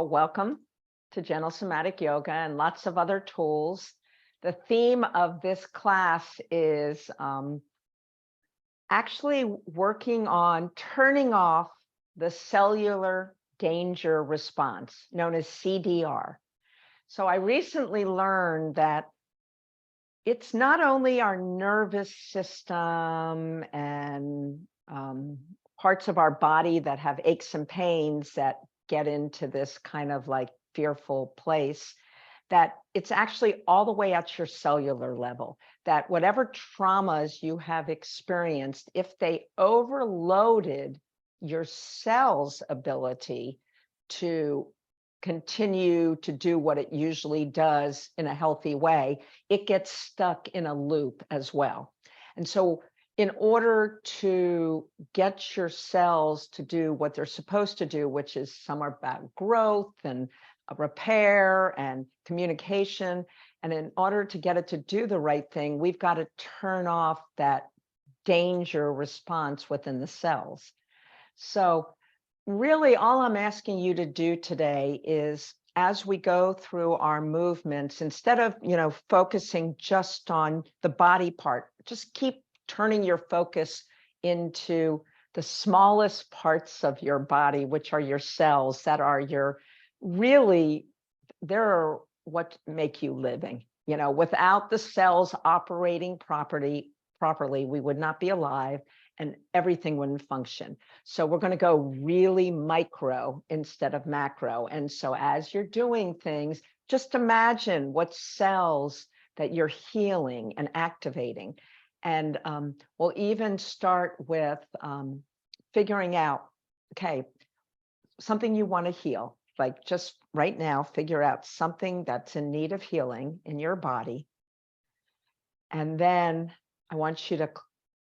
Well, welcome to Gentle Somatic Yoga and lots of other tools. The theme of this class is actually working on turning off the cellular danger response, known as CDR. So I recently learned that it's not only our nervous system and parts of our body that have aches and pains that get into this kind of like fearful place, that it's actually all the way at your cellular level, that whatever traumas you have experienced, if they overloaded your cell's ability to continue to do what it usually does in a healthy way, it gets stuck in a loop as well. And so in order to get your cells to do what they're supposed to do, which is somewhere about growth and repair and communication, and in order to get it to do the right thing, we've got to turn off that danger response within the cells. So really, all I'm asking you to do today is, as we go through our movements, instead of, focusing just on the body part, just keep turning your focus into the smallest parts of your body, which are your cells, that are your they're what make you living. Without the cells operating properly, we would not be alive and everything wouldn't function. So we're going to go really micro instead of macro. And so as you're doing things, just imagine what cells that you're healing and activating. And we'll even start with figuring out, okay, something you want to heal. Like just right now, figure out something that's in need of healing in your body. And then I want you to,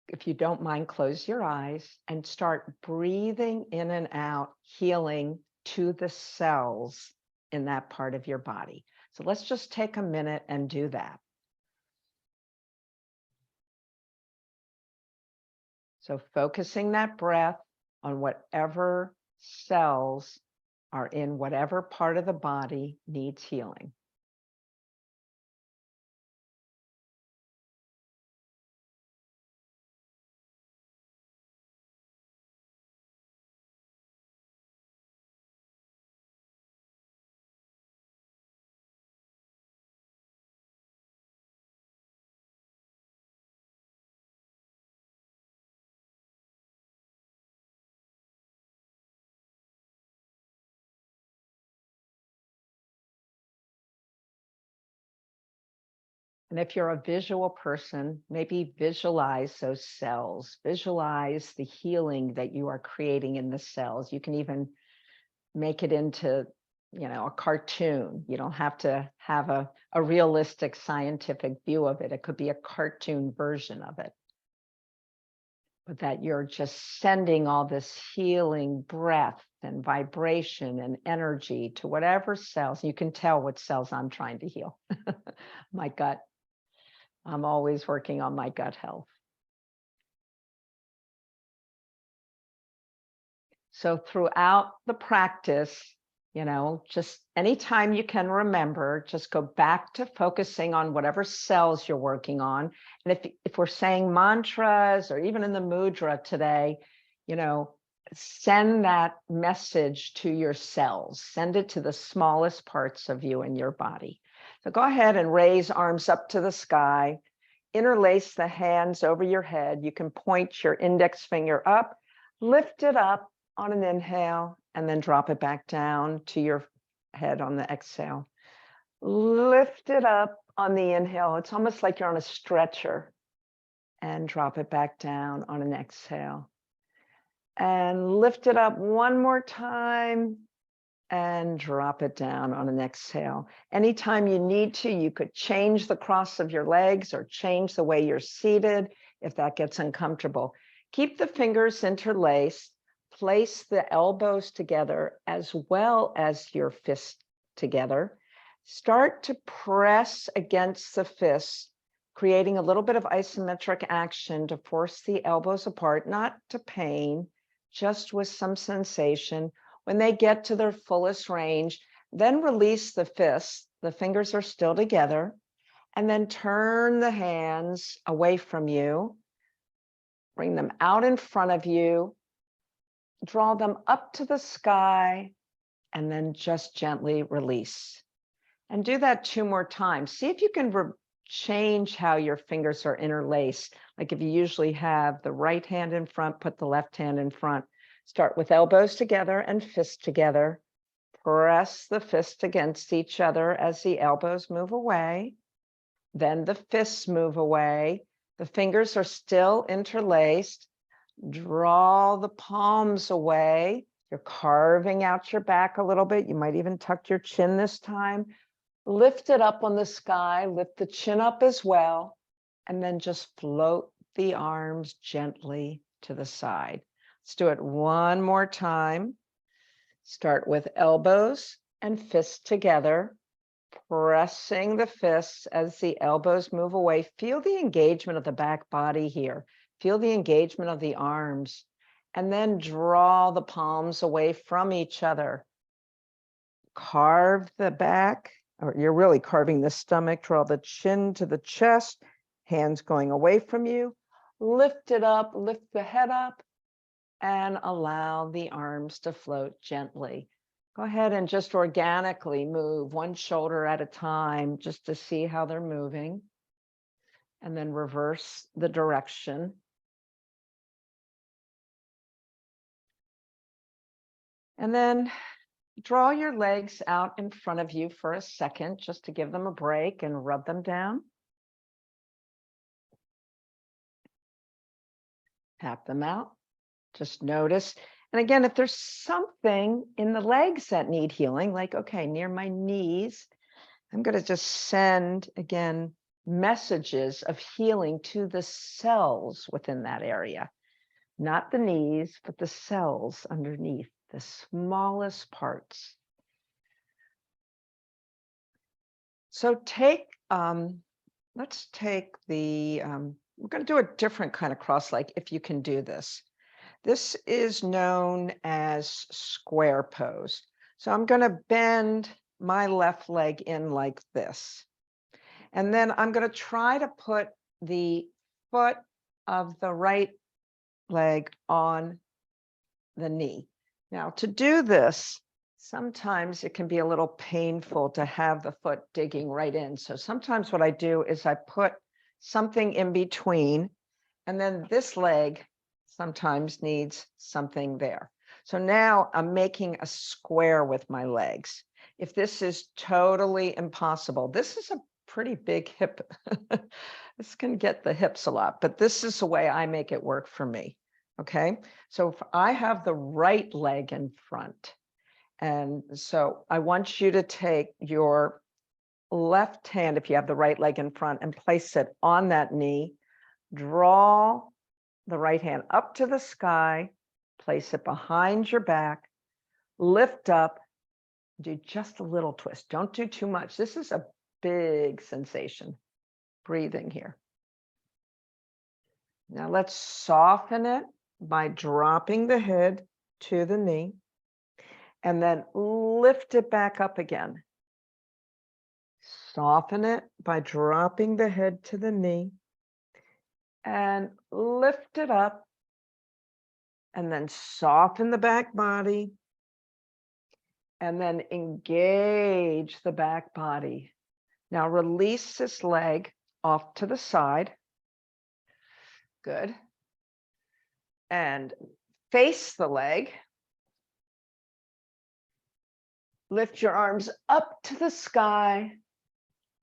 if you don't mind, close your eyes and start breathing in and out, healing to the cells in that part of your body. So let's just take a minute and do that. So focusing that breath on whatever cells are in whatever part of the body needs healing. And if you're a visual person, maybe visualize those cells, visualize the healing that you are creating in the cells. You can even make it into, a cartoon. You don't have to have a realistic scientific view of it. It could be a cartoon version of it. But that you're just sending all this healing breath and vibration and energy to whatever cells. You can tell what cells I'm trying to heal. My gut. I'm always working on my gut health. So throughout the practice, just anytime you can remember, just go back to focusing on whatever cells you're working on. And if we're saying mantras or even in the mudra today, send that message to your cells, send it to the smallest parts of you in your body. So go ahead and raise arms up to the sky, interlace the hands over your head. You can point your index finger up, lift it up on an inhale, and then drop it back down to your head on the exhale. Lift it up on the inhale. It's almost like you're on a stretcher, and drop it back down on an exhale. And lift it up one more time and drop it down on an exhale. Anytime you need to, you could change the cross of your legs or change the way you're seated if that gets uncomfortable. Keep the fingers interlaced. Place the elbows together as well as your fists together. Start to press against the fists, creating a little bit of isometric action to force the elbows apart, not to pain, just with some sensation. When they get to their fullest range, then release the fists. The fingers are still together. And then turn the hands away from you. Bring them out in front of you. Draw them up to the sky. And then just gently release. And do that 2 more times. See if you can change how your fingers are interlaced. Like if you usually have the right hand in front, put the left hand in front. Start with elbows together and fists together. Press the fists against each other as the elbows move away. Then the fists move away. The fingers are still interlaced. Draw the palms away. You're carving out your back a little bit. You might even tuck your chin this time. Lift it up on the sky. Lift the chin up as well. And then just float the arms gently to the side. Let's do it one more time. Start with elbows and fists together. Pressing the fists as the elbows move away. Feel the engagement of the back body here. Feel the engagement of the arms. And then draw the palms away from each other. Carve the back, or you're really carving the stomach. Draw the chin to the chest. Hands going away from you. Lift it up, lift the head up, and allow the arms to float gently. Go ahead and just organically move one shoulder at a time just to see how they're moving. And then reverse the direction. And then draw your legs out in front of you for a second, just to give them a break and rub them down. Tap them out. Just notice. And again, if there's something in the legs that need healing, like, okay, near my knees, I'm going to just send, again, messages of healing to the cells within that area. Not the knees, but the cells underneath, the smallest parts. So let's take the, we're going to do a different kind of cross leg if you can do this. This is known as square pose. So I'm going to bend my left leg in like this. And then I'm going to try to put the foot of the right leg on the knee. Now, to do this, sometimes it can be a little painful to have the foot digging right in. So sometimes what I do is I put something in between, and then this leg sometimes needs something there. So now I'm making a square with my legs. If this is totally impossible, this is a pretty big hip. This can get the hips a lot, but this is the way I make it work for me. Okay, so if I have the right leg in front, and so I want you to take your left hand, if you have the right leg in front, and place it on that knee. Draw the right hand up to the sky, place it behind your back, lift up, do just a little twist. Don't do too much. This is a big sensation. Breathing here. Now let's soften it by dropping the head to the knee, and then lift it back up again. Soften it by dropping the head to the knee, and lift it up, and then soften the back body, and then engage the back body. Now release this leg off to the side. Good. And face the leg. Lift your arms up to the sky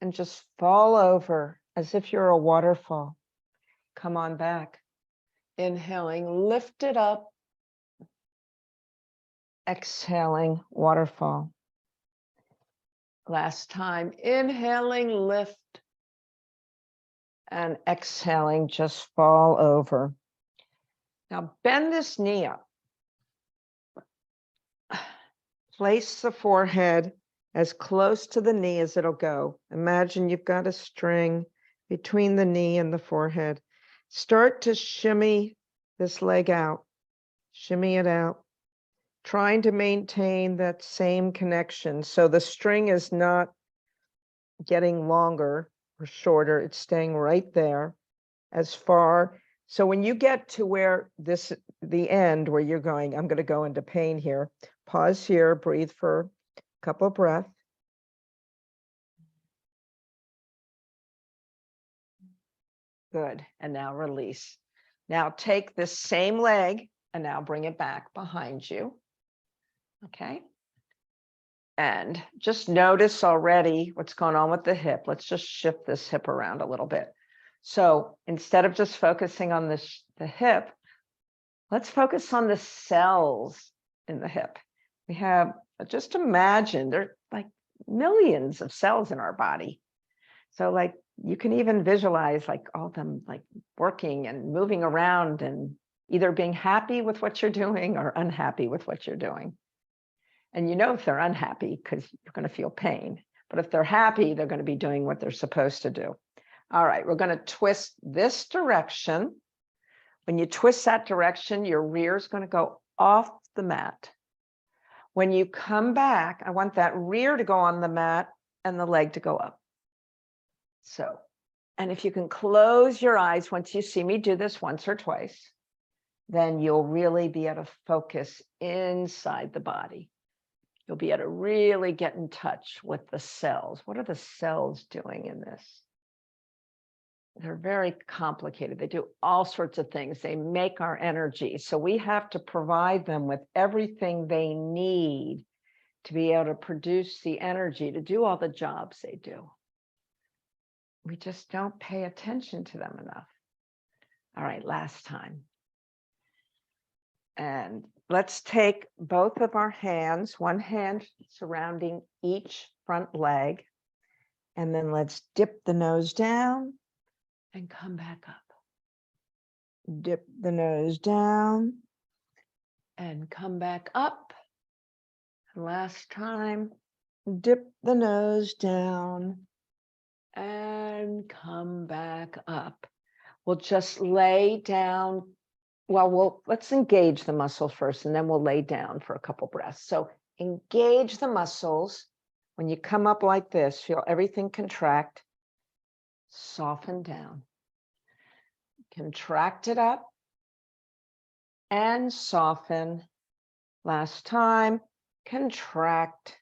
and just fall over as if you're a waterfall. Come on back. Inhaling, lift it up. Exhaling, waterfall. Last time, inhaling, lift. And exhaling, just fall over. Now bend this knee up. Place the forehead as close to the knee as it'll go. Imagine you've got a string between the knee and the forehead. Start to shimmy this leg out. Shimmy it out. trying to maintain that same connection. So the string is not getting longer or shorter. It's staying right there as far. So when you get to where the end where you're going, I'm going to go into pain here. Pause here, breathe for a couple of breaths. Good. And now release. Now take this same leg and now bring it back behind you. Okay. And just notice already what's going on with the hip. Let's just shift this hip around a little bit. So instead of just focusing on the hip, let's focus on the cells in the hip. We have, just imagine, there are like millions of cells in our body. So like you can even visualize like all of them like working and moving around and either being happy with what you're doing or unhappy with what you're doing. And you know if they're unhappy because you're going to feel pain. But if they're happy, they're going to be doing what they're supposed to do. All right, we're going to twist this direction. When you twist that direction, your rear is going to go off the mat. When you come back, I want that rear to go on the mat and the leg to go up. So, and if you can close your eyes once you see me do this once or twice, then you'll really be able to focus inside the body. You'll be able to really get in touch with the cells. What are the cells doing in this? They're very complicated. They do all sorts of things. They make our energy. So we have to provide them with everything they need to be able to produce the energy to do all the jobs they do. We just don't pay attention to them enough. All right, last time. And let's take both of our hands, one hand surrounding each front leg, and then let's dip the nose down and come back up. Dip the nose down and come back up. Last time, dip the nose down and come back up. We'll just lay down. Well, let's engage the muscle first, and then we'll lay down for a couple breaths. So engage the muscles. When you come up like this, feel everything contract, soften down. Contract it up and soften. Last time, contract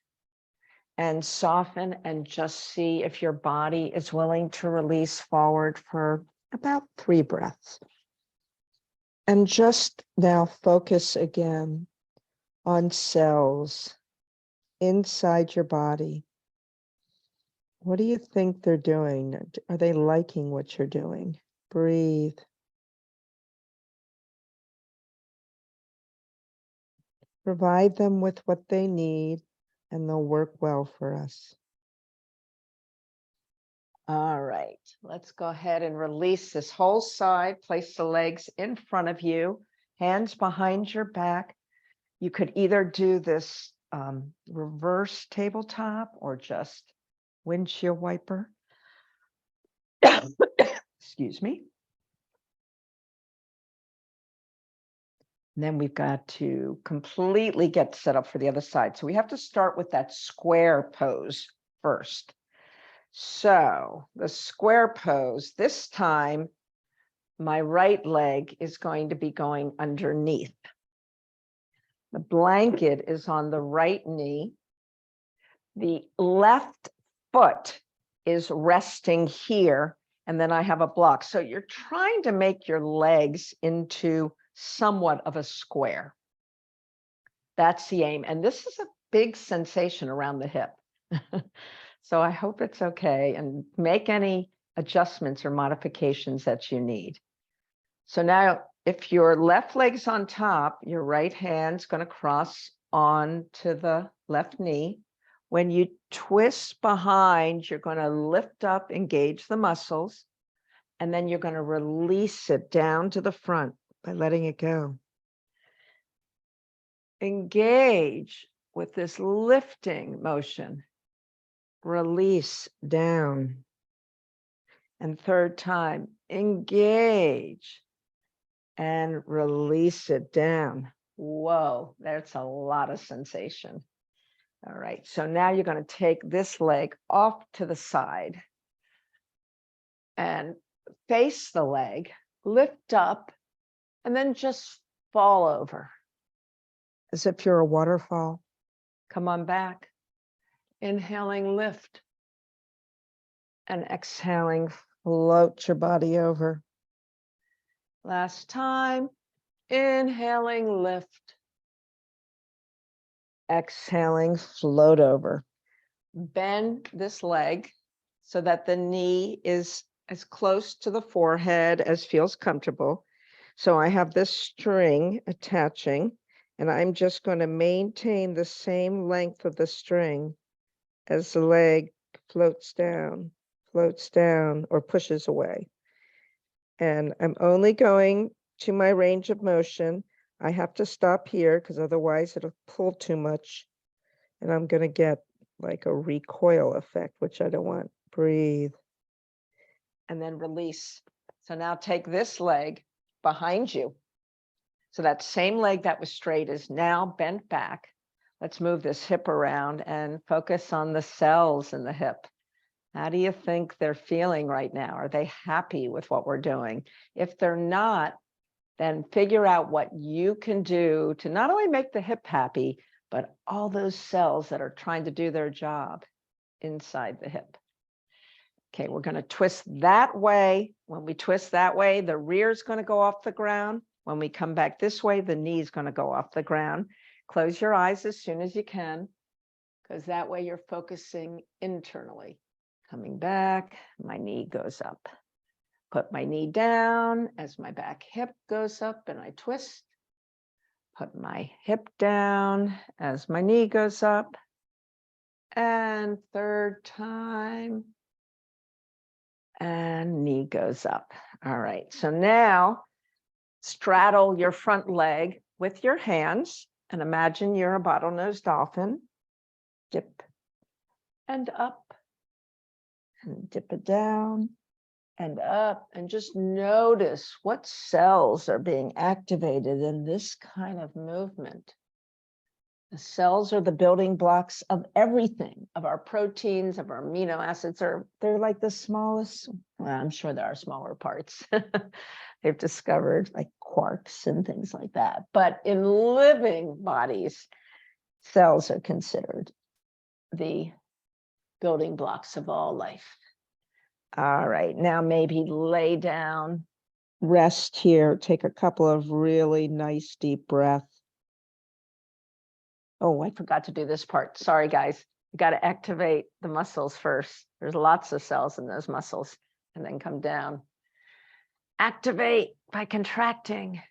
and soften, and just see if your body is willing to release forward for about 3 breaths. And just now focus again on cells inside your body. What do you think they're doing? Are they liking what you're doing? Breathe. Provide them with what they need, and they'll work well for us. All right, let's go ahead and release this whole side. Place the legs in front of you, hands behind your back. You could either do this reverse tabletop or just windshield wiper. Excuse me. And then we've got to completely get set up for the other side. So we have to start with that square pose first. So the square pose, this time, my right leg is going to be going underneath. The blanket is on the right knee. The left foot is resting here, and then I have a block. So you're trying to make your legs into somewhat of a square. That's the aim. And this is a big sensation around the hip. So I hope it's okay, and make any adjustments or modifications that you need. So now if your left leg's on top, your right hand's going to cross on to the left knee. When you twist behind, you're going to lift up, engage the muscles, and then you're going to release it down to the front by letting it go. Engage with this lifting motion. Release down. And third time, engage and release it down. Whoa, that's a lot of sensation. All right, so now you're going to take this leg off to the side and face the leg, lift up, and then just fall over as if you're a waterfall. Come on back. Inhaling, lift. And exhaling, float your body over. Last time. Inhaling, lift. Exhaling, float over. Bend this leg so that the knee is as close to the forehead as feels comfortable. So I have this string attaching, and I'm just going to maintain the same length of the string as the leg floats down, or pushes away. And I'm only going to my range of motion. I have to stop here because otherwise it'll pull too much. And I'm going to get like a recoil effect, which I don't want. Breathe. And then release. So now take this leg behind you. So that same leg that was straight is now bent back. Let's move this hip around and focus on the cells in the hip. How do you think they're feeling right now? Are they happy with what we're doing? If they're not, then figure out what you can do to not only make the hip happy, but all those cells that are trying to do their job inside the hip. Okay, we're going to twist that way. When we twist that way, the rear is going to go off the ground. When we come back this way, the knee is going to go off the ground. Close your eyes as soon as you can, because that way you're focusing internally. Coming back, my knee goes up. Put my knee down as my back hip goes up and I twist. Put my hip down as my knee goes up. And third time. And knee goes up. All right, so now straddle your front leg with your hands and imagine you're a bottlenose dolphin. Dip and up. And dip it down and up, and just notice what cells are being activated in this kind of movement. The cells are the building blocks of everything, of our proteins, of our amino acids. They're like the smallest, well, I'm sure there are smaller parts they've discovered, like quarks and things like that. But in living bodies, cells are considered the building blocks of all life. All right, now maybe lay down, rest here, take a couple of really nice deep breaths. Oh, I forgot to do this part. Sorry, guys. You got to activate the muscles first. There's lots of cells in those muscles, and then come down. Activate by contracting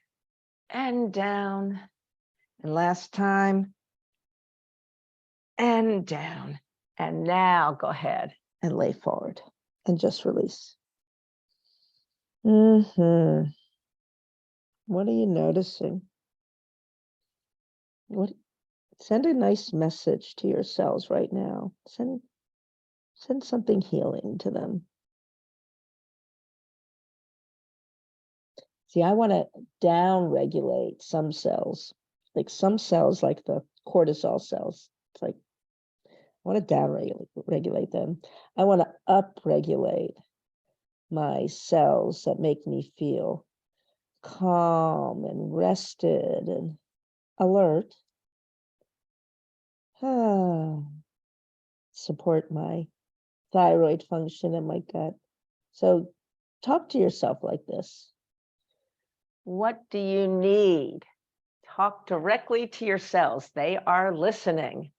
and down. And last time, and down. And now go ahead and lay forward and just release. What are you noticing? Send a nice message to your cells right now. Send something healing to them. See, I want to down-regulate some cells, like the cortisol cells. It's like, I want to down-regulate them. I want to up-regulate my cells that make me feel calm and rested and alert. Support my thyroid function and my gut. So talk to yourself like this. What do you need? Talk directly to your cells. They are listening.